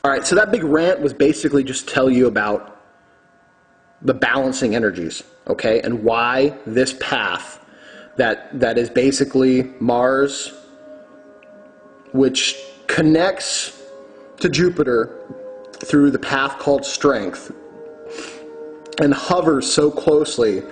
All right, so that big rant was basically just tell you about the balancing energies, okay, and why this path that is basically Mars, which connects to Jupiter through the path called strength and hovers so closely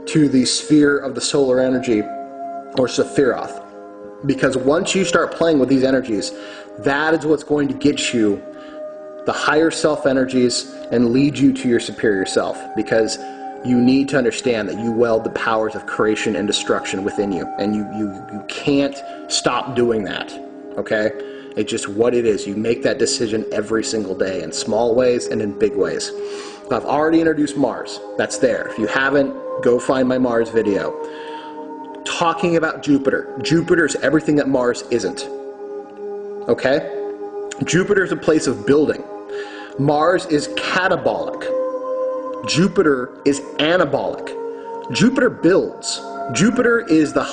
to the sphere of the solar energy, or Sephiroth. Because once you start playing with these energies, that is what's going to get you the higher self energies and lead you to your superior self, because you need to understand that you weld the powers of creation and destruction within you, and you can't stop doing that, okay? It's just what it is. You make that decision every single day in small ways and in big ways. I've already introduced Mars. That's there. If you haven't, go find my Mars video. Talking about Jupiter. Jupiter is everything that Mars isn't, okay? Jupiter is a place of building. Mars is catabolic. Jupiter is anabolic. Jupiter builds. Jupiter is the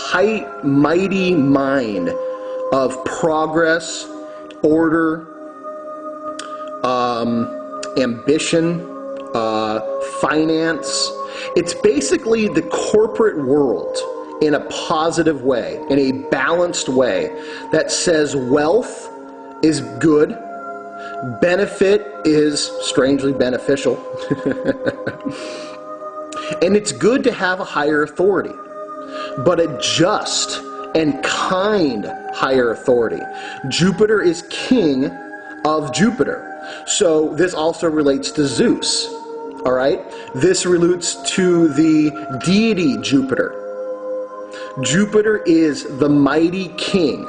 mighty mind of progress, order, ambition, finance. It's basically the corporate world in a positive way, in a balanced way, that says wealth is good, benefit is strangely beneficial, and it's good to have a higher authority, but a just and kind higher authority. Jupiter is king of Jupiter. So this also relates to Zeus, all right? This relates to the deity Jupiter. Jupiter is the mighty king,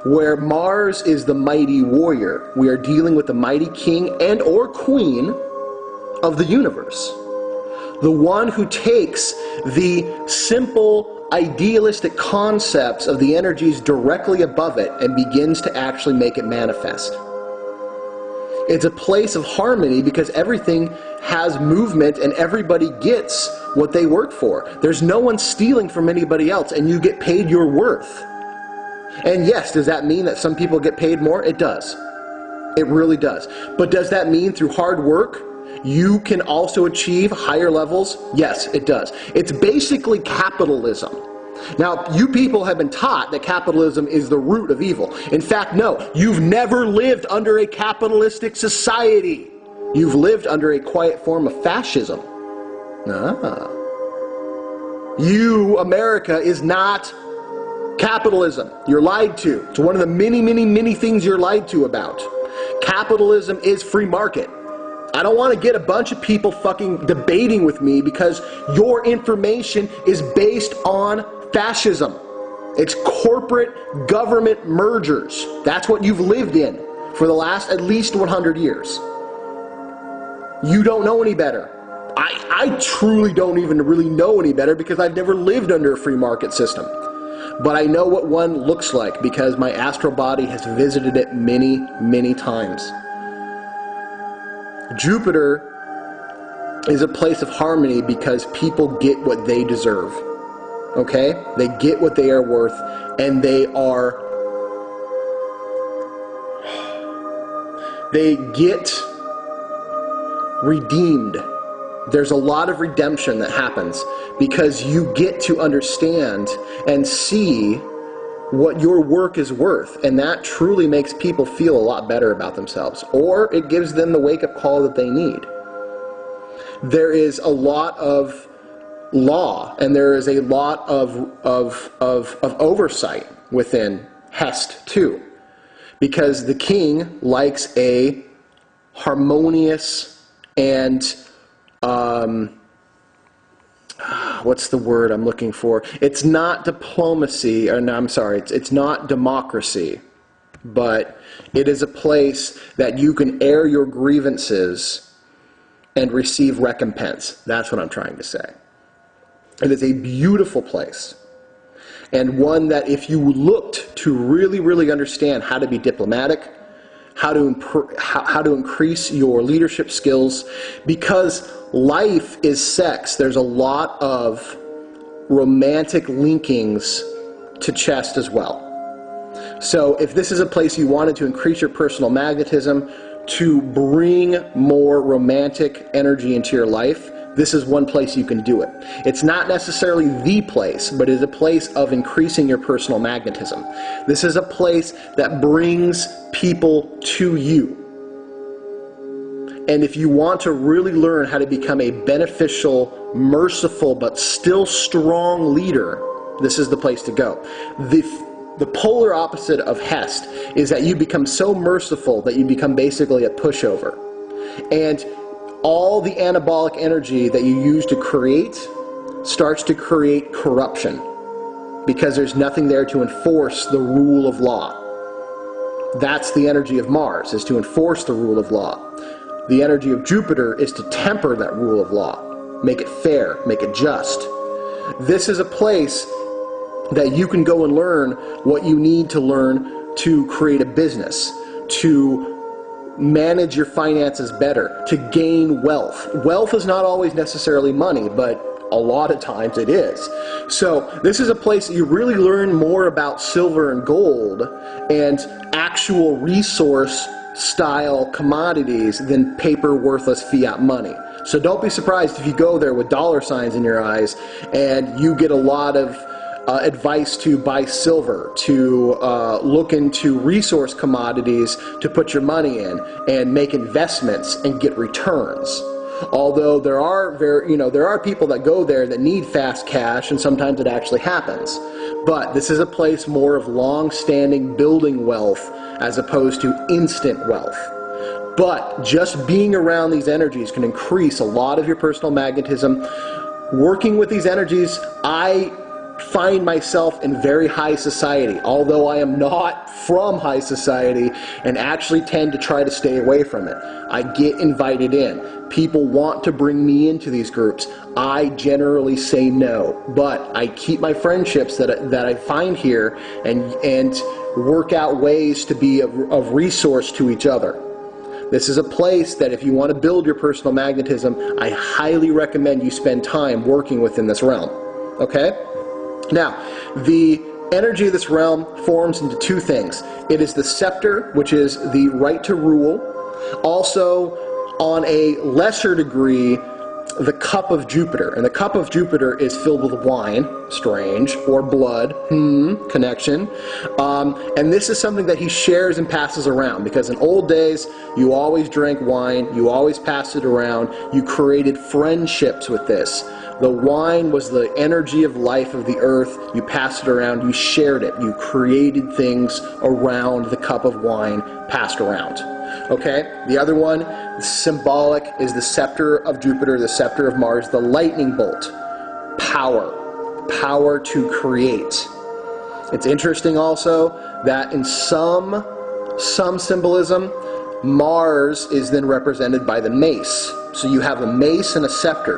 where Mars is the mighty warrior. We are dealing with the mighty king and or queen of the universe. The one who takes the simple, idealistic concepts of the energies directly above it and begins to actually make it manifest. It's a place of harmony because everything has movement and everybody gets what they work for. There's no one stealing from anybody else, and you get paid your worth. And yes, does that mean that some people get paid more? It does. It really does. But does that mean through hard work you can also achieve higher levels? Yes, it does. It's basically capitalism. Now, you people have been taught that capitalism is the root of evil. In fact, no, you've never lived under a capitalistic society. You've lived under a quiet form of fascism. You, America, is not capitalism. You're lied to. It's one of the many, many, many things you're lied to about. Capitalism is free market. I don't want to get a bunch of people fucking debating with me because your information is based on fascism. It's corporate government mergers. That's what you've lived in for the last at least 100 years. You don't know any better. I truly don't even really know any better because I've never lived under a free market system. But I know what one looks like because my astral body has visited it many, many times. Jupiter is a place of harmony because people get what they deserve. Okay? They get what they are worth, and they get redeemed. There's a lot of redemption that happens because you get to understand and see what your work is worth, and that truly makes people feel a lot better about themselves, or it gives them the wake-up call that they need. There is a lot of law, and there is a lot of oversight within Hest too, because the king likes a harmonious and what's the word I'm looking for? It's not diplomacy, or no, I'm sorry, it's not democracy, but it is a place that you can air your grievances and receive recompense. That's what I'm trying to say. It is a beautiful place, and one that if you looked to really, really understand how to be diplomatic, how to increase your leadership skills, because life is sex. There's a lot of romantic linkings to chest as well. So if this is a place you wanted to increase your personal magnetism, to bring more romantic energy into your life, this is one place you can do it. It's not necessarily the place, but it's a place of increasing your personal magnetism. This is a place that brings people to you. And if you want to really learn how to become a beneficial, merciful, but still strong leader, this is the place to go. The polar opposite of Hest is that you become so merciful that you become basically a pushover. And all the anabolic energy that you use to create starts to create corruption, because there's nothing there to enforce the rule of law. That's the energy of Mars, is to enforce the rule of law. The energy of Jupiter is to temper that rule of law, make it fair, make it just. This is a place that you can go and learn what you need to learn to create a business, to manage your finances better, to gain wealth. Wealth is not always necessarily money, but a lot of times it is. So this is a place that you really learn more about silver and gold and actual resource style commodities than paper worthless fiat money. So don't be surprised if you go there with dollar signs in your eyes and you get a lot of advice to buy silver, to look into resource commodities to put your money in and make investments and get returns. Although there are people that go there that need fast cash, and sometimes it actually happens. But this is a place more of long-standing building wealth as opposed to instant wealth. But just being around these energies can increase a lot of your personal magnetism. Working with these energies, I find myself in very high society, although I am not from high society and actually tend to try to stay away from it. I get invited in. People want to bring me into these groups. I generally say no, but I keep my friendships that I find here and work out ways to be of resource to each other. This is a place that if you want to build your personal magnetism, I highly recommend you spend time working within this realm. Okay? Now, the energy of this realm forms into two things. It is the scepter, which is the right to rule. Also, on a lesser degree, the cup of Jupiter. And the cup of Jupiter is filled with wine, strange, or blood, connection. And this is something that he shares and passes around, because in old days, you always drank wine, you always passed it around, you created friendships with this. The wine was the energy of life of the earth. You passed it around, you shared it, you created things around the cup of wine passed around. Okay, the other one, symbolic, is the scepter of Jupiter, the scepter of Mars, the lightning bolt. Power to create. It's interesting also that in some symbolism, Mars is then represented by the mace. So you have a mace and a scepter.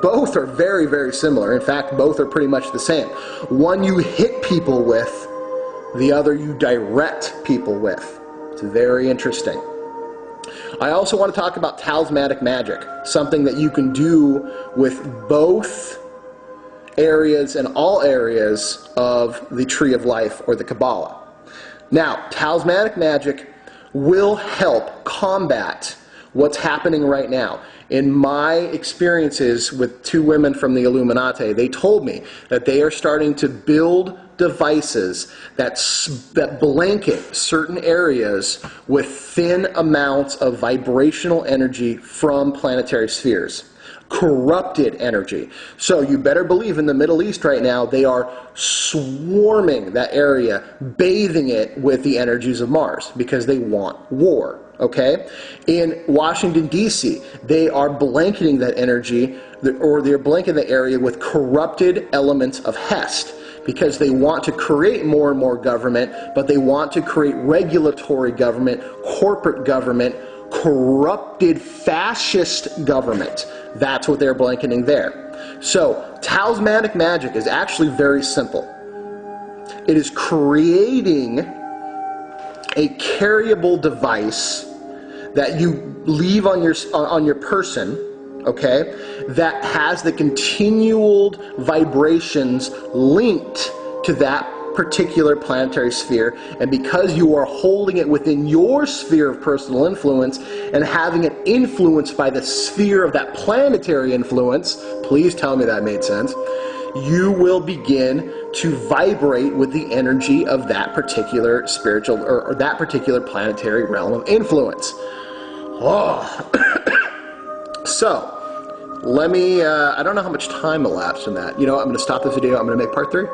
Both are very, very similar. In fact, both are pretty much the same. One you hit people with, the other you direct people with. It's very interesting. I also want to talk about talismanic magic, something that you can do with both areas and all areas of the Tree of Life or the Kabbalah. Now, talismanic magic will help combat what's happening right now. In my experiences with two women from the Illuminati, they told me that they are starting to build devices that blanket certain areas with thin amounts of vibrational energy from planetary spheres. Corrupted energy. So you better believe in the Middle East right now, they are swarming that area, bathing it with the energies of Mars, because they want war. Okay? In Washington, D.C., they are blanketing that energy, or they're blanketing the area with corrupted elements of Hest, because they want to create more and more government, but they want to create regulatory government, corporate government, corrupted fascist government. That's what they're blanketing there. So, talismanic magic is actually very simple. It is creating a carryable device that you leave on your person, okay, that has the continual vibrations linked to that particular planetary sphere, and because you are holding it within your sphere of personal influence and having it influenced by the sphere of that planetary influence, please tell me that made sense, you will begin to vibrate with the energy of that particular spiritual or that particular planetary realm of influence. Oh. So, let me, I don't know how much time elapsed in that. You know, I'm going to stop this video. I'm going to make part 3.